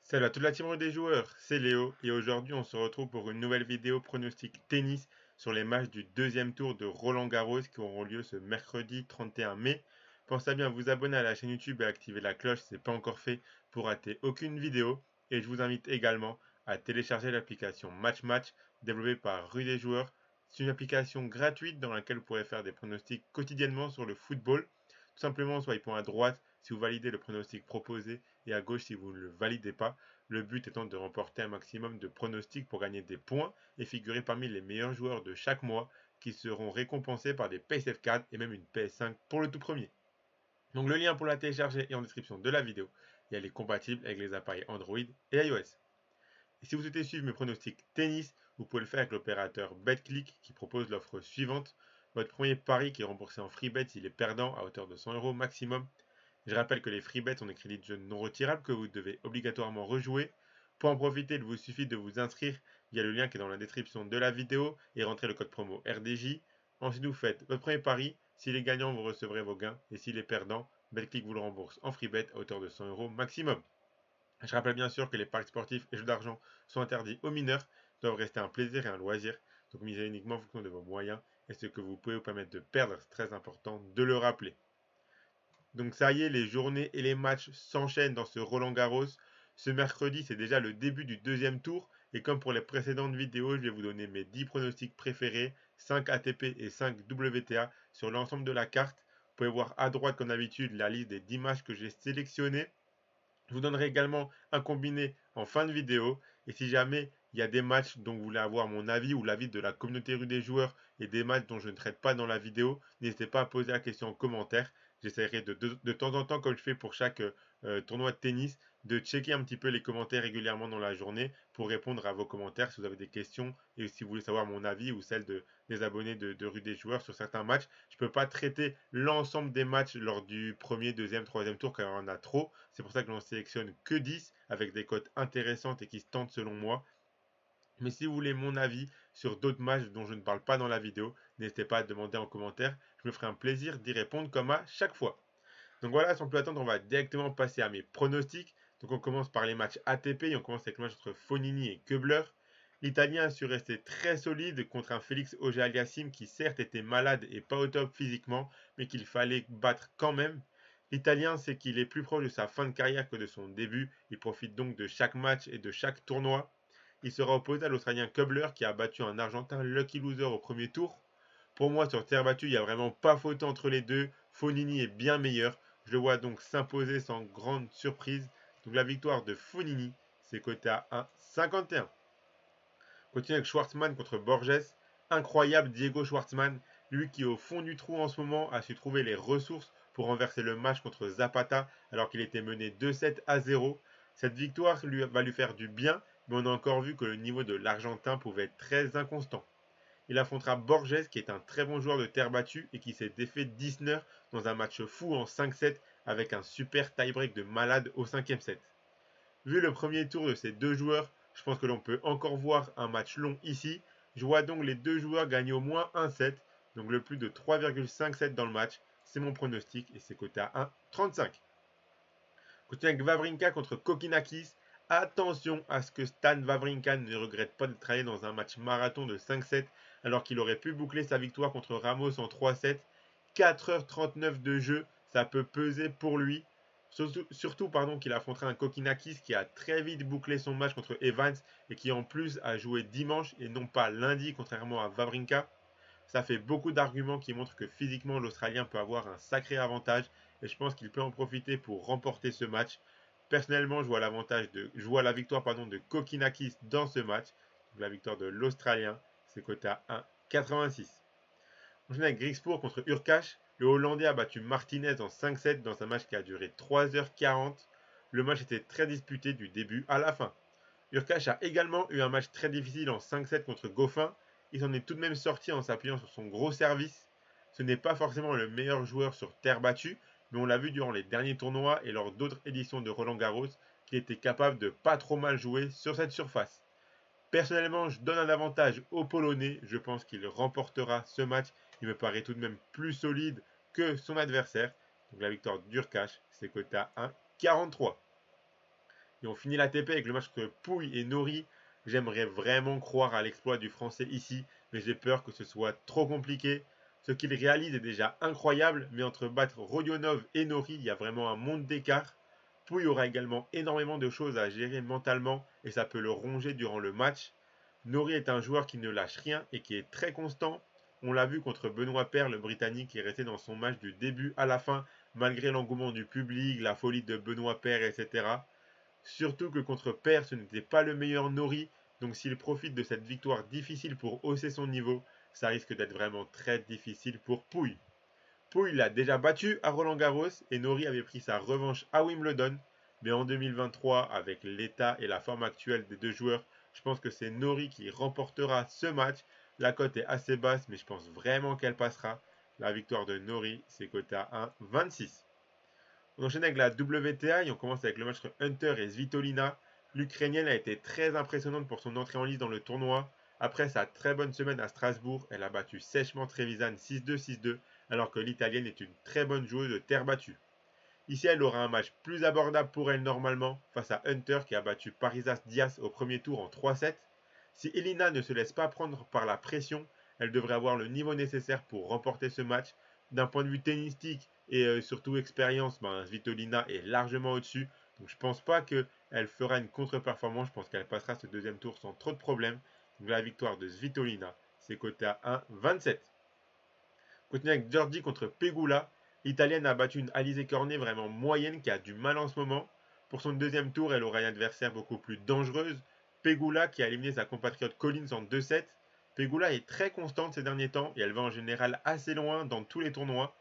Salut à toute la team des joueurs, c'est Léo et aujourd'hui on se retrouve pour une nouvelle vidéo pronostic tennis sur les matchs du deuxième tour de Roland Garros qui auront lieu ce mercredi 31 mai. Pensez à bien vous abonner à la chaîne YouTube et à activer la cloche si ce n'est pas encore fait pour rater aucune vidéo. Et je vous invite également à télécharger l'application Match Match développée par Rue des joueurs. C'est une application gratuite dans laquelle vous pourrez faire des pronostics quotidiennement sur le football. Tout simplement, swipez à droite si vous validez le pronostic proposé et à gauche si vous ne le validez pas. Le but étant de remporter un maximum de pronostics pour gagner des points et figurer parmi les meilleurs joueurs de chaque mois qui seront récompensés par des PSF 4 et même une PS5 pour le tout premier. Donc le lien pour la télécharger est en description de la vidéo et elle est compatible avec les appareils Android et iOS. Et si vous souhaitez suivre mes pronostics tennis, vous pouvez le faire avec l'opérateur BetClick qui propose l'offre suivante. Votre premier pari qui est remboursé en free bet s'il est perdant à hauteur de 100 € maximum. Je rappelle que les free bets sont des crédits de jeu non retirables que vous devez obligatoirement rejouer. Pour en profiter, il vous suffit de vous inscrire via le lien qui est dans la description de la vidéo et rentrer le code promo RDJ. Ensuite, vous faites votre premier pari. S'il est gagnant, vous recevrez vos gains. Et s'il est perdant, BetClick vous le rembourse en free bet à hauteur de 100 € maximum. Je rappelle bien sûr que les paris sportifs et jeux d'argent sont interdits aux mineurs, doivent rester un plaisir et un loisir, donc misez uniquement en fonction de vos moyens et ce que vous pouvez vous permettre de perdre, c'est très important de le rappeler. Donc ça y est, les journées et les matchs s'enchaînent dans ce Roland Garros. Ce mercredi, c'est déjà le début du deuxième tour. Et comme pour les précédentes vidéos, je vais vous donner mes 10 pronostics préférés, 5 ATP et 5 WTA sur l'ensemble de la carte. Vous pouvez voir à droite, comme d'habitude, la liste des 10 matchs que j'ai sélectionnés. Je vous donnerai également un combiné en fin de vidéo. Et si jamais il y a des matchs dont vous voulez avoir mon avis ou l'avis de la communauté rue des joueurs et des matchs dont je ne traite pas dans la vidéo, n'hésitez pas à poser la question en commentaire. J'essaierai de temps en temps, comme je fais pour chaque tournoi de tennis, de checker un petit peu les commentaires régulièrement dans la journée pour répondre à vos commentaires si vous avez des questions et si vous voulez savoir mon avis ou celle des abonnés de rue des joueurs sur certains matchs. Je ne peux pas traiter l'ensemble des matchs lors du premier, deuxième, troisième tour car il y en a trop. C'est pour ça que j'en sélectionne que 10 avec des cotes intéressantes et qui se tentent selon moi. Mais si vous voulez mon avis sur d'autres matchs dont je ne parle pas dans la vidéo, n'hésitez pas à demander en commentaire. Je me ferai un plaisir d'y répondre comme à chaque fois. Donc voilà, sans plus attendre, on va directement passer à mes pronostics. Donc on commence par les matchs ATP et on commence avec le match entre Fonini et Köbler. L'Italien a su rester très solide contre un Félix Auger-Aliassime qui certes était malade et pas au top physiquement, mais qu'il fallait battre quand même. L'Italien sait qu'il est plus proche de sa fin de carrière que de son début, il profite donc de chaque match et de chaque tournoi. Il sera opposé à l'Australien Kubler qui a battu un Argentin lucky loser au premier tour. Pour moi, sur terre battue, il n'y a vraiment pas photo entre les deux. Fonini est bien meilleur. Je le vois donc s'imposer sans grande surprise. Donc la victoire de Fonini, c'est coté à 1,51. Continue avec Schwartzmann contre Borges. Incroyable Diego Schwartzmann, lui qui au fond du trou en ce moment a su trouver les ressources pour renverser le match contre Zapata alors qu'il était mené 2-7 à 0. Cette victoire va lui faire du bien, mais on a encore vu que le niveau de l'Argentin pouvait être très inconstant. Il affrontera Borges qui est un très bon joueur de terre battue et qui s'est défait Dissner dans un match fou en 5-7 avec un super tie-break de malade au 5e set. Vu le premier tour de ces deux joueurs, je pense que l'on peut encore voir un match long ici. Je vois donc les deux joueurs gagner au moins un set, donc le plus de 3,5 sets dans le match. C'est mon pronostic et c'est coté à 1,35. Continue avec Wawrinka contre Kokinakis. Attention à ce que Stan Wawrinka ne regrette pas d'être allé dans un match marathon de 5-7 alors qu'il aurait pu boucler sa victoire contre Ramos en 3-7. 4h39 de jeu, ça peut peser pour lui. Surtout qu'il affrontera un Kokinakis qui a très vite bouclé son match contre Evans et qui en plus a joué dimanche et non pas lundi contrairement à Wawrinka. Ça fait beaucoup d'arguments qui montrent que physiquement l'Australien peut avoir un sacré avantage et je pense qu'il peut en profiter pour remporter ce match. Personnellement, je vois la victoire de Kokinakis dans ce match. Donc la victoire de l'Australien, c'est coté à 1,86. On enchaîne avec Griekspoor contre Urkash. Le Hollandais a battu Martinez en 5-7 dans un match qui a duré 3h40. Le match était très disputé du début à la fin. Urkash a également eu un match très difficile en 5-7 contre Goffin. Il s'en est tout de même sorti en s'appuyant sur son gros service. Ce n'est pas forcément le meilleur joueur sur terre battue, mais on l'a vu durant les derniers tournois et lors d'autres éditions de Roland Garros qu'il était capable de pas trop mal jouer sur cette surface. Personnellement, je donne un avantage au Polonais. Je pense qu'il remportera ce match. Il me paraît tout de même plus solide que son adversaire. Donc la victoire d'Urkash, c'est coté à 1,43. Et on finit l'ATP avec le match entre Pouille et Nori. J'aimerais vraiment croire à l'exploit du français ici, mais j'ai peur que ce soit trop compliqué. Ce qu'il réalise est déjà incroyable, mais entre battre Rodionov et Nori, il y a vraiment un monde d'écart. Pouille aura également énormément de choses à gérer mentalement et ça peut le ronger durant le match. Nori est un joueur qui ne lâche rien et qui est très constant. On l'a vu contre Benoît Paire, le Britannique, qui est resté dans son match du début à la fin, malgré l'engouement du public, la folie de Benoît Paire, etc. Surtout que contre Paire, ce n'était pas le meilleur Nori, donc s'il profite de cette victoire difficile pour hausser son niveau, ça risque d'être vraiment très difficile pour Pouille. Pouille l'a déjà battu à Roland-Garros et Nori avait pris sa revanche à Wimbledon. Mais en 2023, avec l'état et la forme actuelle des deux joueurs, je pense que c'est Nori qui remportera ce match. La cote est assez basse, mais je pense vraiment qu'elle passera. La victoire de Nori, c'est coté à 1,26. On enchaîne avec la WTA et on commence avec le match entre Hunter et Svitolina. L'Ukrainienne a été très impressionnante pour son entrée en lice dans le tournoi. Après sa très bonne semaine à Strasbourg, elle a battu sèchement Trevisan 6-2, 6-2, alors que l'Italienne est une très bonne joueuse de terre battue. Ici, elle aura un match plus abordable pour elle normalement, face à Hunter qui a battu Parisas Diaz au premier tour en 3-7. Si Elina ne se laisse pas prendre par la pression, elle devrait avoir le niveau nécessaire pour remporter ce match. D'un point de vue tennistique et surtout expérience, Svitolina est largement au-dessus. Donc je pense pas qu'elle fera une contre-performance. Je pense qu'elle passera ce deuxième tour sans trop de problèmes. Donc la victoire de Svitolina, c'est coté à 1,27. Continue avec Georgie contre Pegula. L'Italienne a battu une Alizé Cornet vraiment moyenne qui a du mal en ce moment. Pour son deuxième tour, elle aura une adversaire beaucoup plus dangereuse. Pegula qui a éliminé sa compatriote Collins en 2-7. Pegula est très constante ces derniers temps et elle va en général assez loin dans tous les tournois.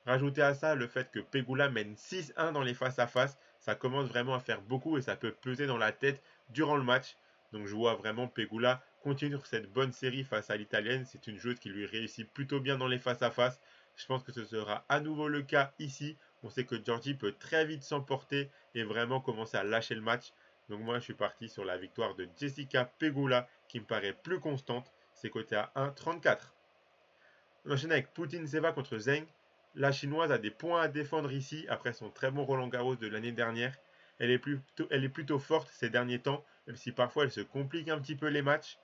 Rajoutez à ça le fait que Pegula mène 6-1 dans les face-à-face, ça commence vraiment à faire beaucoup et ça peut peser dans la tête durant le match. Donc je vois vraiment Pegula continuer cette bonne série face à l'Italienne. C'est une joueuse qui lui réussit plutôt bien dans les face-à-face. Je pense que ce sera à nouveau le cas ici. On sait que Georgie peut très vite s'emporter et vraiment commencer à lâcher le match. Donc moi je suis parti sur la victoire de Jessica Pegula qui me paraît plus constante. C'est coté à 1,34. On enchaîne avec Poutine Seva contre Zheng. La chinoise a des points à défendre ici après son très bon Roland Garros de l'année dernière. Elle est plutôt forte ces derniers temps, même si parfois elle se complique un petit peu les matchs.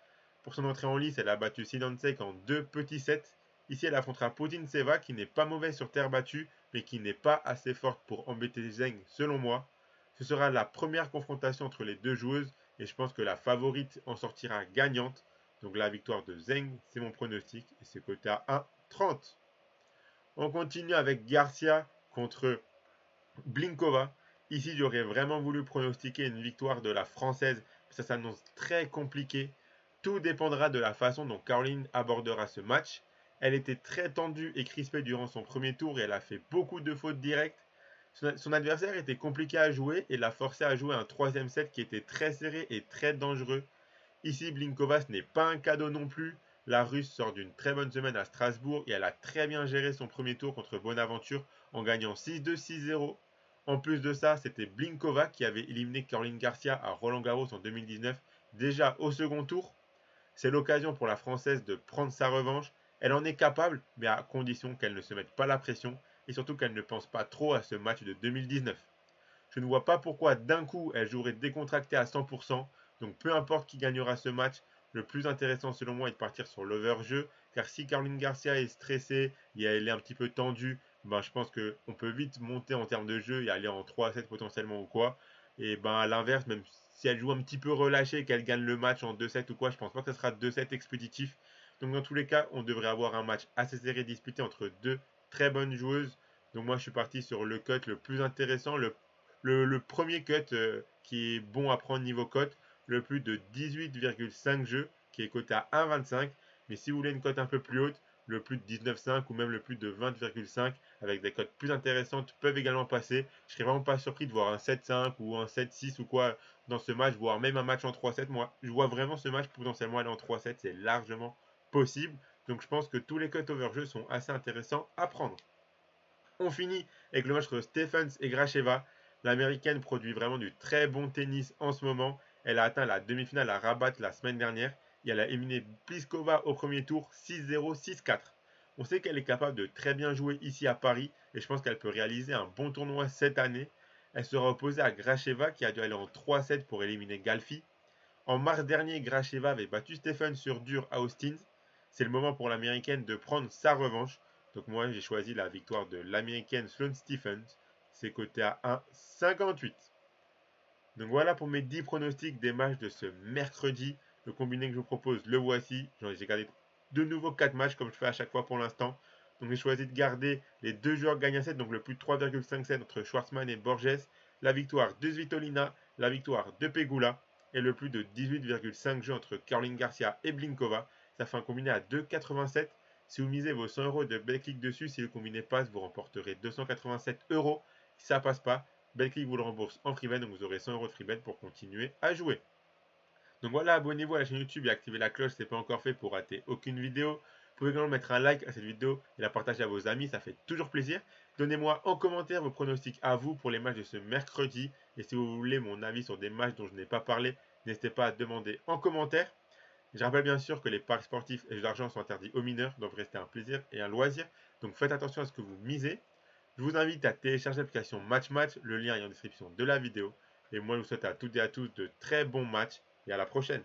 Pour son entrée en lice, elle a battu Sidansek en 2 petits sets. Ici, elle affrontera Poutine Seva qui n'est pas mauvaise sur terre battue, mais qui n'est pas assez forte pour embêter Zheng selon moi. Ce sera la première confrontation entre les deux joueuses et je pense que la favorite en sortira gagnante. Donc la victoire de Zheng, c'est mon pronostic et c'est coté à 1,30. On continue avec Garcia contre Blinkova. Ici, j'aurais vraiment voulu pronostiquer une victoire de la française. Ça s'annonce très compliqué. Tout dépendra de la façon dont Caroline abordera ce match. Elle était très tendue et crispée durant son premier tour et elle a fait beaucoup de fautes directes. Son adversaire était compliqué à jouer et l'a forcé à jouer un troisième set qui était très serré et très dangereux. Ici, Blinkova, ce n'est pas un cadeau non plus. La Russe sort d'une très bonne semaine à Strasbourg et elle a très bien géré son premier tour contre Bonaventure en gagnant 6-2, 6-0. En plus de ça, c'était Blinkova qui avait éliminé Caroline Garcia à Roland-Garros en 2019, déjà au second tour. C'est l'occasion pour la Française de prendre sa revanche. Elle en est capable, mais à condition qu'elle ne se mette pas la pression et surtout qu'elle ne pense pas trop à ce match de 2019. Je ne vois pas pourquoi d'un coup elle jouerait décontractée à 100%. Donc peu importe qui gagnera ce match, le plus intéressant selon moi est de partir sur l'over-jeu. Car si Caroline Garcia est stressée et elle est un petit peu tendue, je pense qu'on peut vite monter en termes de jeu et aller en 3-7 potentiellement ou quoi. Et à l'inverse, même si elle joue un petit peu relâchée et qu'elle gagne le match en 2-7 ou quoi, je pense pas que ce sera 2-7 expéditif. Donc dans tous les cas, on devrait avoir un match assez serré disputé entre deux très bonnes joueuses. Donc moi je suis parti sur le cut le plus intéressant, le premier cut qui est bon à prendre niveau cote, le plus de 18,5 jeux qui est coté à 1,25. Mais si vous voulez une cote un peu plus haute, le plus de 19,5 ou même le plus de 20,5 avec des cotes plus intéressantes peuvent également passer. Je serais vraiment pas surpris de voir un 7,5 ou un 7,6 ou quoi dans ce match, voire même un match en 3,7. Moi, je vois vraiment ce match potentiellement aller en 3,7, c'est largement possible. Donc je pense que tous les cuts over jeu sont assez intéressants à prendre. On finit avec le match entre Stephens et Gracheva. L'américaine produit vraiment du très bon tennis en ce moment. Elle a atteint la demi-finale à Rabat la semaine dernière et elle a éliminé Pliskova au premier tour 6-0, 6-4. On sait qu'elle est capable de très bien jouer ici à Paris et je pense qu'elle peut réaliser un bon tournoi cette année. Elle sera opposée à Gracheva qui a dû aller en 3-7 pour éliminer Galfi. En mars dernier, Gracheva avait battu Stephen sur dur à Austin. C'est le moment pour l'américaine de prendre sa revanche. Donc moi j'ai choisi la victoire de l'américaine Sloane Stephens. C'est coté à 1,58. Donc voilà pour mes 10 pronostics des matchs de ce mercredi. Le combiné que je vous propose, le voici. J'ai gardé de nouveau 4 matchs comme je fais à chaque fois pour l'instant. Donc j'ai choisi de garder les deux joueurs gagnants 7, donc le plus de 3,57 entre Schwartzman et Borges, la victoire de Svitolina, la victoire de Pegula et le plus de 18,5 jeux entre Caroline Garcia et Blinkova. Ça fait un combiné à 2,87. Si vous misez vos 100 euros de Betclic dessus, si le combiné passe, vous remporterez 287 euros. Si ça passe pas, Betclic vous le rembourse en freebet, donc vous aurez 100 euros de freebet pour continuer à jouer. Donc voilà, abonnez-vous à la chaîne YouTube et activez la cloche si ce n'est pas encore fait pour rater aucune vidéo. Vous pouvez également mettre un like à cette vidéo et la partager à vos amis, ça fait toujours plaisir. Donnez-moi en commentaire vos pronostics à vous pour les matchs de ce mercredi. Et si vous voulez mon avis sur des matchs dont je n'ai pas parlé, n'hésitez pas à demander en commentaire. Je rappelle bien sûr que les paris sportifs et les jeux d'argent sont interdits aux mineurs, doivent rester un plaisir et un loisir. Donc faites attention à ce que vous misez. Je vous invite à télécharger l'application MatchMatch, le lien est en description de la vidéo. Et moi je vous souhaite à toutes et à tous de très bons matchs et à la prochaine.